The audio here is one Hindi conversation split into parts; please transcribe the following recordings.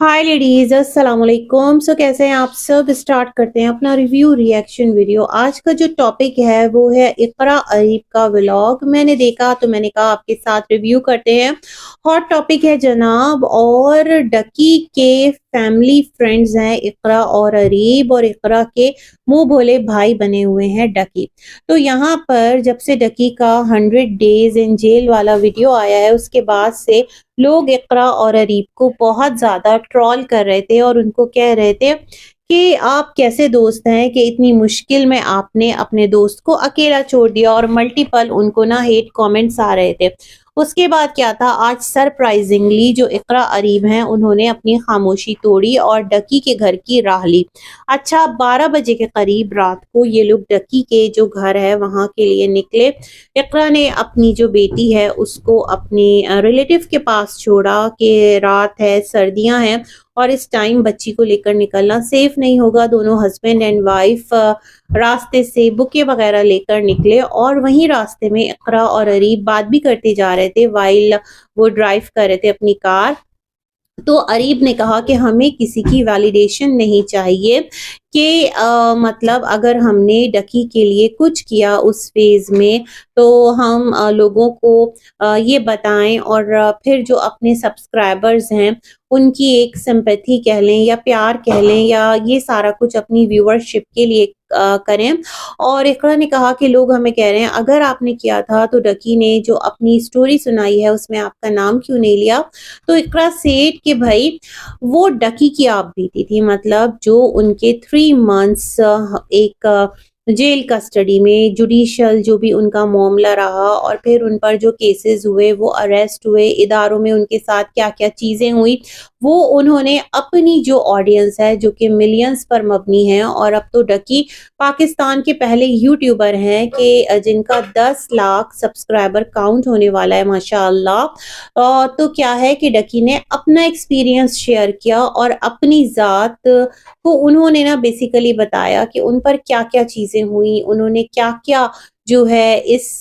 हाय लेडीज, अस्सलाम वालेकुम। कैसे हैं आप सब। स्टार्ट करते हैं अपना रिव्यू रिएक्शन वीडियो। आज का जो टॉपिक है वो है इकरा अरीब का व्लॉग। मैंने देखा तो मैंने कहा आपके साथ रिव्यू करते हैं। हॉट टॉपिक है जनाब। और डकी के फैमिली फ्रेंड्स हैं इकरा और अरीब, और इकरा के मुंह भोले भाई बने हुए हैं डकी। तो यहाँ पर जब से डकी का 100 डेज इन जेल वाला वीडियो आया है, उसके बाद से लोग इकरा और अरीब को बहुत ज़्यादा ट्रोल कर रहे थे और उनको कह रहे थे कि आप कैसे दोस्त हैं कि इतनी मुश्किल में आपने अपने दोस्त को अकेला छोड़ दिया, और मल्टीपल उनको ना हेट कमेंट्स आ रहे थे। उसके बाद क्या था, आज सरप्राइजिंगली जो इकरा अरीब हैं उन्होंने अपनी खामोशी तोड़ी और डकी के घर की राह ली। अच्छा, 12 बजे के करीब रात को ये लोग डकी के जो घर है वहां के लिए निकले। इकरा ने अपनी जो बेटी है उसको अपनी रिलेटिव के पास छोड़ा कि रात है, सर्दियां हैं और इस टाइम बच्ची को लेकर निकलना सेफ नहीं होगा। दोनों हस्बैंड एंड वाइफ रास्ते से बुके वगैरह लेकर निकले, और वहीं रास्ते में इकरा और अरीब बात भी करते जा रहे थे वाइल वो ड्राइव कर रहे थे अपनी कार। तो अरीब ने कहा कि हमें किसी की वैलिडेशन नहीं चाहिए कि मतलब अगर हमने डकी के लिए कुछ किया उस फेज में तो हम लोगों को ये बताएं, और फिर जो अपने सब्सक्राइबर्स हैं उनकी एक सिंपैथी कह लें या प्यार कह लें या ये सारा कुछ अपनी व्यूअरशिप के लिए करें। और इकरा ने कहा कि लोग हमें कह रहे हैं अगर आपने किया था तो डकी ने जो अपनी स्टोरी सुनाई है उसमें आपका नाम क्यों नहीं लिया। तो इकरा सेठ के भाई वो डकी की आप बीती थी, मतलब जो उनके 3 मंथ्स एक जेल कस्टडी में जुडिशियल जो भी उनका मामला रहा, और फिर उन पर जो केसेस हुए, वो अरेस्ट हुए, इदारों में उनके साथ क्या क्या चीजें हुई, वो उन्होंने अपनी जो ऑडियंस है जो कि मिलियंस पर मबनी है। और अब तो डकी पाकिस्तान के पहले यूट्यूबर हैं कि जिनका 10 लाख सब्सक्राइबर काउंट होने वाला है माशाअल्लाह। तो क्या है कि डकी ने अपना एक्सपीरियंस शेयर किया और अपनी ज़ात को उन्होंने ना बेसिकली बताया कि उन पर क्या-क्या चीज़ें हुई, उन्होंने क्या-क्या जो है इस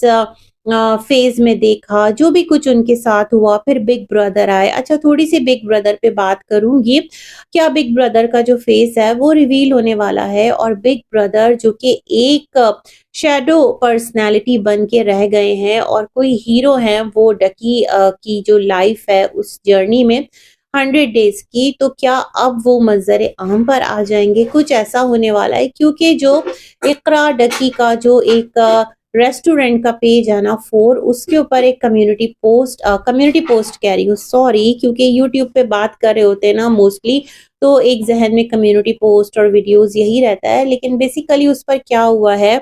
फेज़ में देखा, जो भी कुछ उनके साथ हुआ। फिर बिग ब्रदर आए। अच्छा, थोड़ी-सी बिग ब्रदर पे बात करूँगी। क्या बिग ब्रदर का जो फेस है वो रिवील होने वाला है, और बिग ब्रदर जो कि एक शैडो पर्सनैलिटी बन के रह गए हैं और कोई हीरो हैं वो डकी की जो लाइफ है उस जर्नी में 100 डेज की, तो क्या अब वो मंजर आम पर आ जाएंगे। कुछ ऐसा होने वाला है क्योंकि जो इकरा डकी का जो एक रेस्टोरेंट का पेज है ना 4, उसके ऊपर एक कम्युनिटी पोस्ट कह रही हूँ, सॉरी, क्योंकि यूट्यूब पे बात कर रहे होते हैं ना मोस्टली, तो एक जहन में कम्युनिटी पोस्ट और वीडियोस यही रहता है। लेकिन बेसिकली उस पर क्या हुआ है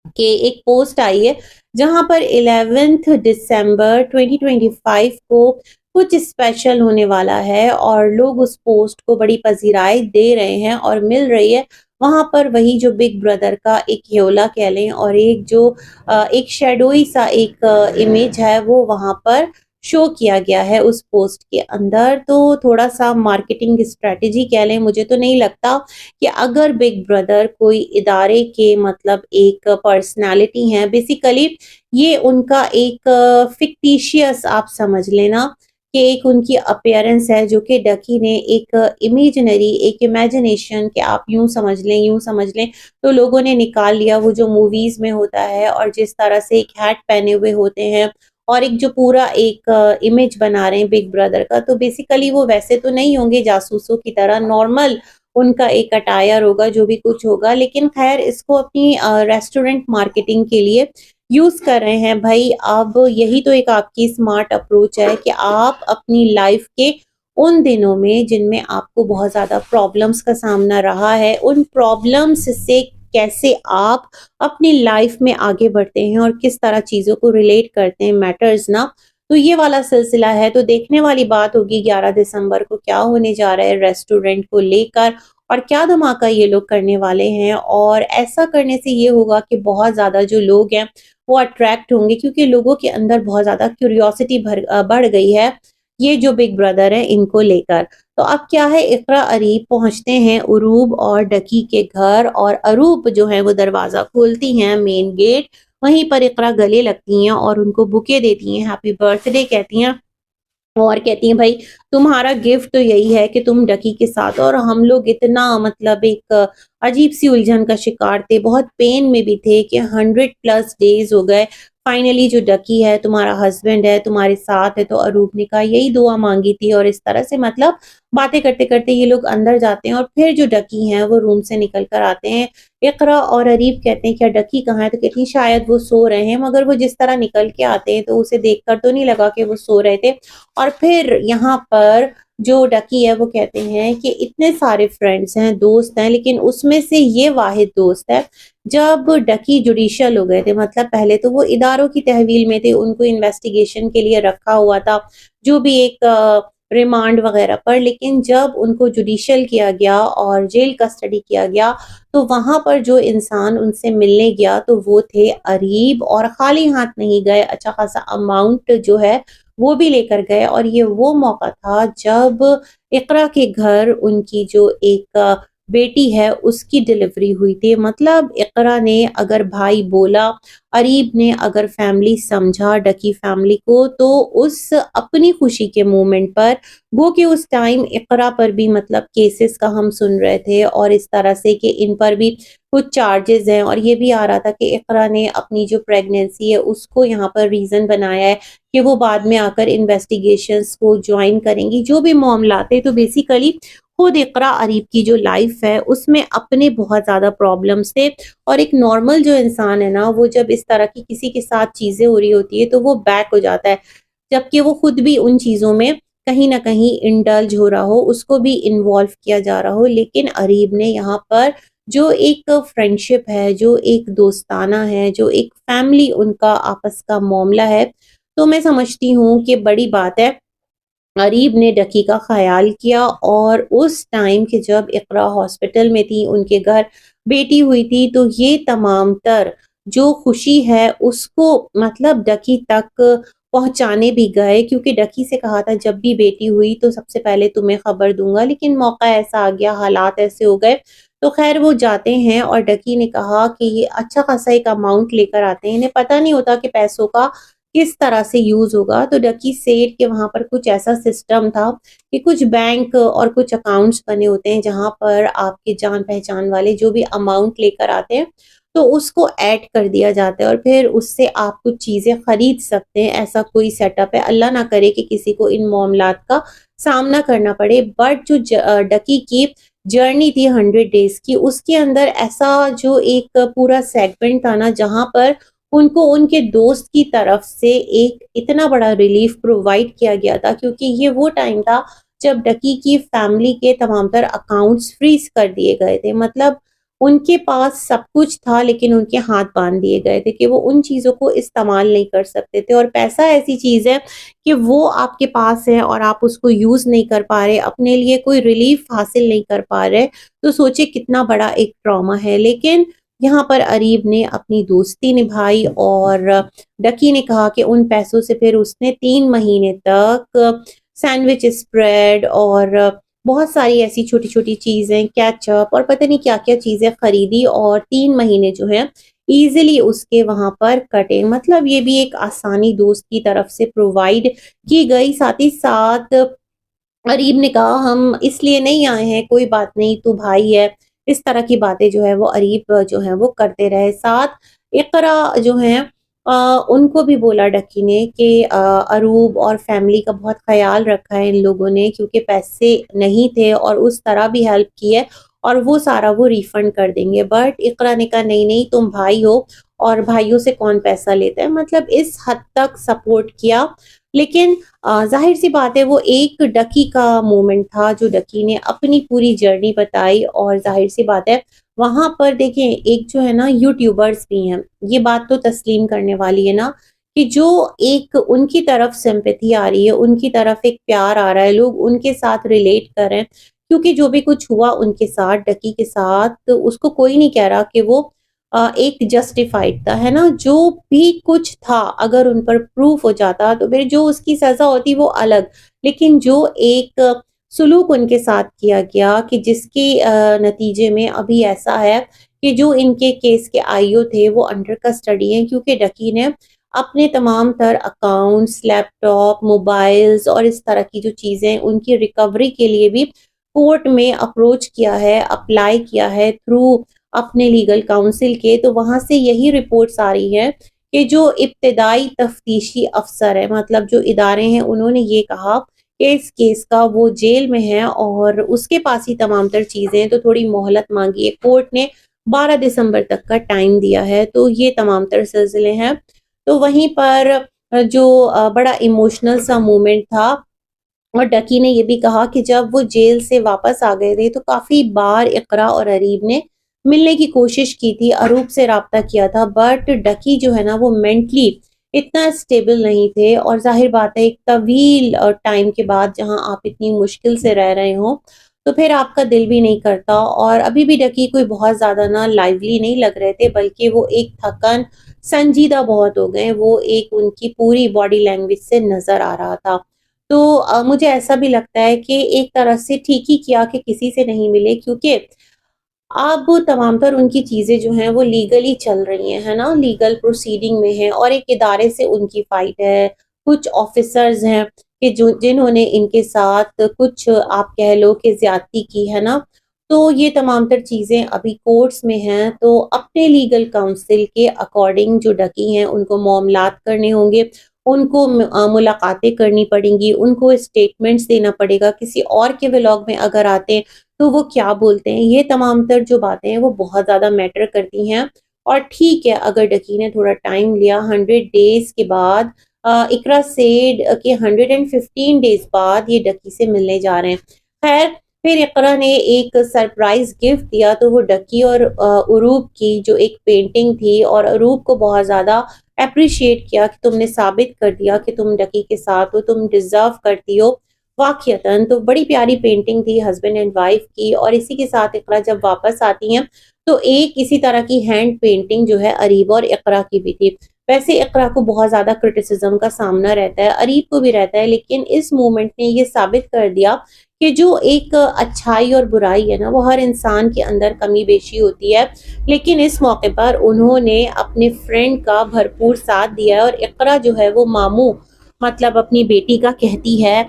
कि एक पोस्ट आई है जहां पर 11 दिसंबर 2025 को कुछ स्पेशल होने वाला है, और लोग उस पोस्ट को बड़ी पजीराई दे रहे हैं और मिल रही है। वहां पर वही जो बिग ब्रदर का एक ह्योला कह लें और एक जो एक शेडोई सा एक इमेज है वो वहां पर शो किया गया है उस पोस्ट के अंदर। तो थोड़ा सा मार्केटिंग स्ट्रेटेजी कह लें। मुझे तो नहीं लगता कि अगर बिग ब्रदर कोई इदारे के मतलब एक पर्सनालिटी हैं, बेसिकली ये उनका एक फिक्टिशियस आप समझ लेना कि एक उनकी अपीयरेंस है जो कि डकी ने एक इमेजिनरी एक इमेजिनेशन के आप यूं समझ लें तो लोगों ने निकाल लिया वो जो मूवीज में होता है, और जिस तरह से एक हैट पहने हुए होते हैं और एक जो पूरा एक इमेज बना रहे हैं बिग ब्रदर का, तो बेसिकली वो वैसे तो नहीं होंगे जासूसों की तरह, नॉर्मल उनका एक अटायर होगा जो भी कुछ होगा। लेकिन खैर इसको अपनी रेस्टोरेंट मार्केटिंग के लिए यूज कर रहे हैं भाई। अब यही तो एक आपकी स्मार्ट अप्रोच है कि आप अपनी लाइफ के उन दिनों में जिनमें आपको बहुत ज्यादा प्रॉब्लम्स का सामना रहा है, उन प्रॉब्लम्स से कैसे आप अपनी लाइफ में आगे बढ़ते हैं और किस तरह चीजों को रिलेट करते हैं मैटर्स ना। तो ये वाला सिलसिला है। तो देखने वाली बात होगी 11 दिसंबर को क्या होने जा रहा है रेस्टोरेंट को लेकर, और क्या धमाका ये लोग करने वाले हैं। और ऐसा करने से ये होगा कि बहुत ज्यादा जो लोग हैं वो अट्रैक्ट होंगे, क्योंकि लोगों के अंदर बहुत ज्यादा क्यूरियोसिटी बढ़ गई है ये जो बिग ब्रदर है इनको लेकर। तो अब क्या है, इकरा अरीब पहुंचते हैं अरूब और डकी के घर, और अरूब जो है वो दरवाजा खोलती हैं मेन गेट। वहीं पर इकरा गले लगती हैं और उनको बुके देती हैं, हैप्पी बर्थडे कहती हैं। और कहती हैं भाई तुम्हारा गिफ्ट तो यही है कि तुम डकी के साथ, और हम लोग इतना मतलब एक अजीब सी उलझन का शिकार थे, बहुत पेन में भी थे कि 100+ डेज हो गए। फाइनली जो डकी है तुम्हारा हस्बैंड है, तुम्हारे साथ है। तो अरूप ने कहा यही दुआ मांगी थी, और इस तरह से मतलब बातें करते करते ये लोग अंदर जाते हैं, और फिर जो डकी हैं वो रूम से निकल कर आते हैं। इकरा और अरीब कहते हैं क्या डकी कहाँ है, तो कहती हैं शायद वो सो रहे हैं, मगर वो जिस तरह निकल के आते हैं तो उसे देखकर तो नहीं लगा कि वो सो रहे थे। और फिर यहाँ पर जो डकी है वो कहते हैं कि इतने सारे फ्रेंड्स हैं, दोस्त हैं, लेकिन उसमें से ये वाहिद दोस्त है। जब डकी जुडिशियल हो गए थे, मतलब पहले तो वो इदारों की तहवील में थे, उनको इन्वेस्टिगेशन के लिए रखा हुआ था, जो भी एक रिमांड वगैरह पर, लेकिन जब उनको जुडिशियल किया गया और जेल कस्टडी किया गया, तो वहां पर जो इंसान उनसे मिलने गया तो वो थे अरीब, और खाली हाथ नहीं गए, अच्छा खासा अमाउंट जो है वो भी लेकर गए। और ये वो मौका था जब इकरा के घर उनकी जो एक बेटी है उसकी डिलीवरी हुई थी। मतलब इकरा ने अगर भाई बोला, अरीब ने अगर फैमिली समझा डकी फैमिली को, तो उस अपनी खुशी के मोमेंट पर वो कि उस टाइम इकरा पर भी मतलब केसेस का हम सुन रहे थे, और इस तरह से कि इन पर भी कुछ चार्जेस हैं, और ये भी आ रहा था कि इकरा ने अपनी जो प्रेगनेंसी है उसको यहाँ पर रीजन बनाया है कि वो बाद में आकर इन्वेस्टिगेशंस को ज्वाइन करेंगी, जो भी मामलात है। तो बेसिकली खुद इकरा अरीब की जो लाइफ है उसमें अपने बहुत ज्यादा प्रॉब्लम्स थे, और एक नॉर्मल जो इंसान है ना, वो जब इस तरह की किसी के साथ चीजें हो रही होती है तो वो बैक हो जाता है, जबकि वो खुद भी उन चीजों में कहीं ना कहीं इंडल्ज हो रहा हो, उसको भी इन्वॉल्व किया जा रहा हो। लेकिन अरीब ने यहाँ पर जो एक फ्रेंडशिप है, जो एक दोस्ताना है, जो एक फैमिली उनका आपस का मामला है, तो मैं समझती हूँ कि बड़ी बात है अरीब ने डकी का ख्याल किया। और उस टाइम के जब इकरा हॉस्पिटल में थी, उनके घर बेटी हुई थी, तो ये तमाम तर जो खुशी है उसको मतलब डकी तक पहुंचाने भी गए, क्योंकि डकी से कहा था जब भी बेटी हुई तो सबसे पहले तुम्हें खबर दूंगा, लेकिन मौका ऐसा आ गया, हालात ऐसे हो गए। तो खैर वो जाते हैं, और डकी ने कहा कि ये अच्छा खासा एक अमाउंट लेकर आते हैं, इन्हें पता नहीं होता कि पैसों का किस तरह से यूज होगा। तो डकी सेठ के वहां पर कुछ ऐसा सिस्टम था कि कुछ बैंक और कुछ अकाउंट्स बने होते हैं जहां पर आपके जान पहचान वाले जो भी अमाउंट लेकर आते हैं तो उसको ऐड कर दिया जाता है, और फिर उससे आप कुछ चीजें खरीद सकते हैं। ऐसा कोई सेटअप है, अल्लाह ना करे कि किसी को इन मामलात का सामना करना पड़े। बट जो डकी की जर्नी थी 100 डेज की, उसके अंदर ऐसा जो एक पूरा सेगमेंट था ना, जहां पर उनको उनके दोस्त की तरफ से एक इतना बड़ा रिलीफ प्रोवाइड किया गया था, क्योंकि ये वो टाइम था जब डकी की फैमिली के तमाम तर अकाउंट्स फ्रीज कर दिए गए थे। मतलब उनके पास सब कुछ था, लेकिन उनके हाथ बांध दिए गए थे कि वो उन चीजों को इस्तेमाल नहीं कर सकते थे। और पैसा ऐसी चीज है कि वो आपके पास है और आप उसको यूज नहीं कर पा रहे, अपने लिए कोई रिलीफ हासिल नहीं कर पा रहे, तो सोचे कितना बड़ा एक ट्रॉमा है। लेकिन यहाँ पर अरीब ने अपनी दोस्ती निभाई, और डकी ने कहा कि उन पैसों से फिर उसने 3 महीने तक सैंडविच स्प्रेड और बहुत सारी ऐसी छोटी छोटी चीजें, कैचअप और पता नहीं क्या क्या चीजें खरीदी, और 3 महीने जो है इजीली उसके वहां पर कटे। मतलब ये भी एक आसानी दोस्त की तरफ से प्रोवाइड की गई। साथ ही साथ अरीब ने कहा हम इसलिए नहीं आए हैं, कोई बात नहीं, तू भाई है। इस तरह की बातें जो है वो अरीब जो है वो करते रहे। साथ इकरा जो है उनको भी बोला डकी ने कि अरूब और फैमिली का बहुत ख्याल रखा है इन लोगों ने, क्योंकि पैसे नहीं थे और उस तरह भी हेल्प की है, और वो सारा वो रिफंड कर देंगे। बट इकरा ने कहा नहीं नहीं, तुम भाई हो और भाइयों से कौन पैसा लेता है। मतलब इस हद तक सपोर्ट किया। लेकिन जाहिर सी बात है वो एक डकी का मोमेंट था जो डकी ने अपनी पूरी जर्नी बताई, और जाहिर सी बात है वहां पर देखें एक जो है ना यूट्यूबर्स भी हैं, ये बात तो तस्लीम करने वाली है ना, कि जो एक उनकी तरफ सिंपैथी आ रही है, उनकी तरफ एक प्यार आ रहा है, लोग उनके साथ रिलेट कर रहे हैं, क्योंकि जो भी कुछ हुआ उनके साथ डकी के साथ, तो उसको कोई नहीं कह रहा कि वो एक जस्टिफाइड था, है ना। जो भी कुछ था अगर उन पर प्रूफ हो जाता तो फिर जो उसकी सजा होती वो अलग, लेकिन जो एक सुलूक उनके साथ किया गया कि जिसके नतीजे में अभी ऐसा है कि जो इनके केस के आईओ थे वो अंडर कस्टडी हैं, क्योंकि डकी ने अपने तमाम तर अकाउंट्स, लैपटॉप, मोबाइल्स और इस तरह की जो चीज़ें हैं उनकी रिकवरी के लिए भी कोर्ट में अप्रोच किया है, अप्लाई किया है थ्रू अपने लीगल काउंसिल के। तो वहाँ से यही रिपोर्ट्स आ रही हैं कि जो इब्तिदाई तफ्तीशी अफ़सर है, मतलब जो इदारे हैं, उन्होंने ये कहा कि इस केस का वो जेल में है और उसके पास ही तमाम तर चीज़ें हैं, तो थोड़ी मोहलत माँगी है। कोर्ट ने 12 दिसंबर तक का टाइम दिया है, तो ये तमाम तर सिलसिले हैं। तो वहीं पर जो बड़ा इमोशनल सा मोमेंट था और डकी ने ये भी कहा कि जब वो जेल से वापस आ गए थे तो काफ़ी बार इक़रा और अरीब ने मिलने की कोशिश की थी, अरूब से राब्ता किया था, बट डकी जो है ना वो मेंटली इतना स्टेबल नहीं थे और ज़ाहिर बात है एक तवील टाइम के बाद जहाँ आप इतनी मुश्किल से रह रहे हो, तो फिर आपका दिल भी नहीं करता। और अभी भी डकी कोई बहुत ज़्यादा ना लाइवली नहीं लग रहे थे, बल्कि वो एक थकन, संजीदा बहुत हो गए, वो एक उनकी पूरी बॉडी लैंग्वेज से नज़र आ रहा था। तो मुझे ऐसा भी लगता है कि एक तरह से ठीक ही किया कि किसी से नहीं मिले, क्योंकि अब तमाम तर उनकी चीज़ें जो हैं वो लीगली चल रही हैं, है ना? लीगल प्रोसीडिंग में हैं और एक इदारे से उनकी फ़ाइट है। कुछ ऑफ़िसर्स हैं कि जो जिन्होंने इनके साथ कुछ आप कह लो कि ज़्यादती की, है ना? तो ये तमाम तर चीज़ें अभी कोर्ट्स में हैं, तो अपने लीगल काउंसिल के अकॉर्डिंग जो डकी हैं उनको मामलात करने होंगे, उनको मुलाकातें करनी पड़ेंगी, उनको स्टेटमेंट्स देना पड़ेगा। किसी और के व्लॉग में अगर आते हैं तो वो क्या बोलते हैं, ये तमाम तर जो बातें हैं वो बहुत ज़्यादा मैटर करती हैं। और ठीक है, अगर डकी ने थोड़ा टाइम लिया, 100 डेज़ के बाद इकरा सेड कि 115 डेज़ बाद ये डकी से मिलने जा रहे हैं। खैर, फिर इकरा ने एक सरप्राइज़ गिफ्ट दिया, तो वो डकी और उरूब की जो एक पेंटिंग थी, और उरूब को बहुत ज़्यादा एप्रिशिएट किया कि तुमने साबित कर दिया कि तुम डकी के साथ हो, तुम डिज़र्व करती हो। वाक़ियतन तो बड़ी प्यारी पेंटिंग थी हस्बैंड एंड वाइफ की, और इसी के साथ इक़रा जब वापस आती हैं तो एक इसी तरह की हैंड पेंटिंग जो है अरीब और इक़रा की भी थी। वैसे इक़रा को बहुत ज़्यादा क्रिटिसिज्म का सामना रहता है, अरीब को भी रहता है, लेकिन इस मूवमेंट ने ये साबित कर दिया कि जो एक अच्छाई और बुराई है ना, वो हर इंसान के अंदर कमी-बेशी होती है। लेकिन इस मौके पर उन्होंने अपने फ्रेंड का भरपूर साथ दिया है और इक़रा जो है वो मामू, मतलब अपनी बेटी का कहती है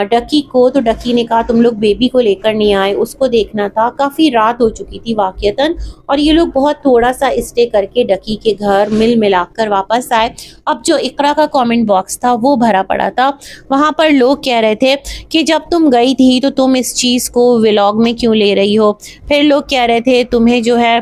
डकी को, तो डकी ने कहा तुम लोग बेबी को लेकर नहीं आए, उसको देखना था। काफ़ी रात हो चुकी थी वाक़ियतन, और ये लोग बहुत थोड़ा-सा स्टे करके डकी के घर मिल-मिला कर वापस आए। अब जो इक़रा का कमेंट बॉक्स था वो भरा पड़ा था। वहाँ पर लोग कह रहे थे कि जब तुम गई थी तो तुम इस चीज़ को व्लॉग में क्यों ले रही हो? फिर लोग कह रहे थे तुम्हें जो है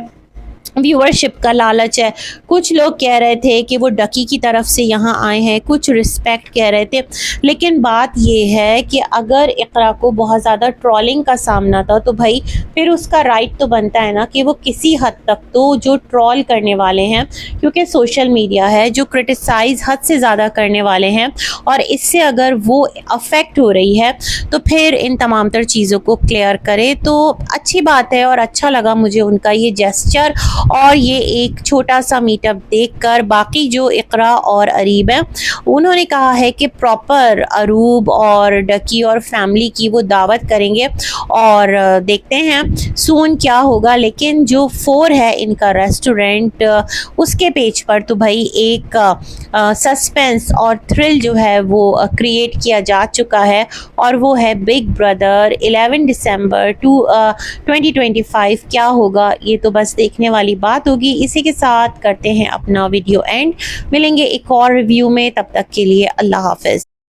व्यूअरशिप का लालच है। कुछ लोग कह रहे थे कि वो डकी की तरफ से यहाँ आए हैं, कुछ रिस्पेक्ट कह रहे थे। लेकिन बात ये है कि अगर इक़रा को बहुत ज़्यादा ट्रोलिंग का सामना था, तो भाई फिर उसका राइट तो बनता है ना कि वो किसी हद तक तो जो ट्रोल करने वाले हैं, क्योंकि सोशल मीडिया है, जो क्रिटिसाइज़ हद से ज़्यादा करने वाले हैं, और इससे अगर वो अफेक्ट हो रही है तो फिर इन तमाम तर चीज़ों को क्लियर करे। तो अच्छी बात है और अच्छा लगा मुझे उनका ये जेस्चर, और ये एक छोटा सा मीटअप देखकर। बाकी जो इक़रा और अरीब हैं, उन्होंने कहा है कि प्रॉपर अरूब और डकी और फैमिली की वो दावत करेंगे, और देखते हैं सून क्या होगा। लेकिन जो 4 है इनका रेस्टोरेंट, उसके पेज पर तो भाई एक सस्पेंस और थ्रिल जो है वो क्रिएट किया जा चुका है, और वो है बिग ब्रदर 11 दिसंबर 2025। क्या होगा ये तो बस देखने वाली बात होगी। इसी के साथ करते हैं अपना वीडियो एंड, मिलेंगे एक और रिव्यू में, तब तक के लिए अल्लाह हाफ़िज़।